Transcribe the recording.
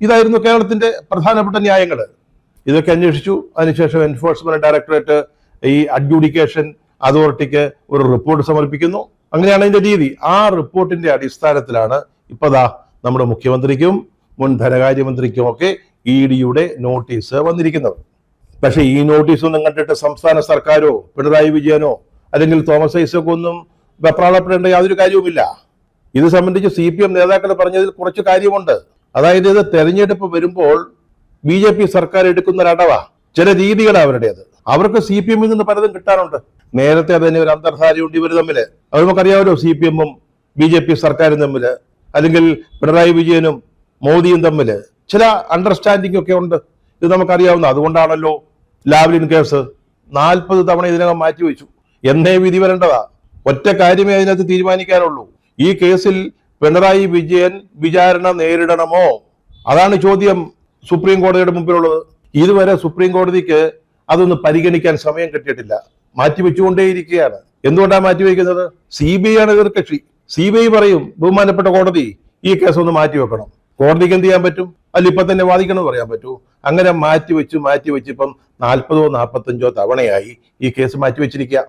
ഇതായിരുന്നു കേരളത്തിന്റെ പ്രധാനപ്പെട്ട ന്യായങ്ങൾ. ഇതൊക്കെ അന്വേഷിച്ചു. അതിനുശേഷം എൻഫോഴ്സ്മെന്റ് ഡയറക്ടറേറ്റ് ഈ അഡ്ജുഡിക്കേഷൻ അതോറിറ്റിക്ക് ഒരു റിപ്പോർട്ട് സമർപ്പിക്കുന്നു. അങ്ങനെയാണ് അതിന്റെ രീതി. ആ റിപ്പോർട്ടിന്റെ അടിസ്ഥാനത്തിലാണ് ഇപ്പതാ നമ്മുടെ മുഖ്യമന്ത്രിക്കും മുൻ ധനകാര്യമന്ത്രിക്കും ഒക്കെ EDയുടെ നോട്ടീസ് വന്നിരിക്കുന്നത്. പക്ഷെ ഈ നോട്ടീസ് ഒന്നും കണ്ടിട്ട് സംസ്ഥാന സർക്കാരോ പിണറായി വിജയനോ അല്ലെങ്കിൽ തോമസ് ഐസക് ഒന്നും വെപ്രാളപ്പെടേണ്ട യാതൊരു കാര്യവുമില്ല. ഇത് സംബന്ധിച്ച് CPM നേതാക്കൾ പറഞ്ഞതിൽ കുറച്ച് കാര്യമുണ്ട്. അതായത് ഇത് തെരഞ്ഞെടുപ്പ് വരുമ്പോൾ BJP സർക്കാർ എടുക്കുന്ന ഒരടവാ, ചില രീതികളാണ് അവരുടേത്. അവർക്ക് CPMൽ നിന്ന് പലതും കിട്ടാനുണ്ട്. നേരത്തെ തന്നെ ഒരു അന്തർധാരയുണ്ട് ഇവർ തമ്മില്. അത് നമുക്കറിയാമല്ലോ, CPMഉം BJP സർക്കാരും തമ്മില്, അല്ലെങ്കിൽ പിണറായി വിജയനും മോദിയും തമ്മില് ചില അണ്ടർസ്റ്റാൻഡിംഗ് ഒക്കെ ഉണ്ട്. ഇത് നമുക്കറിയാവുന്ന. അതുകൊണ്ടാണല്ലോ ലാവ്ലിൻ കേസ് 40 തവണ ഇതിനകം മാറ്റിവെച്ചു. എന്നേ വിധി വരേണ്ടതാ. ഒറ്റ കാര്യമേ അതിനകത്ത് തീരുമാനിക്കാനുള്ളൂ. ഈ കേസിൽ പിണറായി വിജയൻ വിചാരണ നേരിടണമോ? അതാണ് ചോദ്യം സുപ്രീം കോടതിയുടെ മുമ്പിലുള്ളത്. ഇതുവരെ സുപ്രീം കോടതിക്ക് അതൊന്ന് പരിഗണിക്കാൻ സമയം കിട്ടിയിട്ടില്ല. മാറ്റിവെച്ചുകൊണ്ടേയിരിക്കുകയാണ്. എന്തുകൊണ്ടാണ് മാറ്റിവെക്കുന്നത്? CBI ആണ് എതിർകക്ഷി. CBI പറയും, ബഹുമാനപ്പെട്ട കോടതി ഈ കേസ് ഒന്ന് മാറ്റിവെക്കണം. കോടതിക്ക് എന്ത് ചെയ്യാൻ പറ്റും? അല്ല ഇപ്പൊ തന്നെ വാദിക്കണമെന്ന് പറയാൻ പറ്റൂ? അങ്ങനെ മാറ്റിവെച്ച് ഇപ്പം 40ഓ 45ഓ തവണയായി ഈ കേസ് മാറ്റിവെച്ചിരിക്കുക.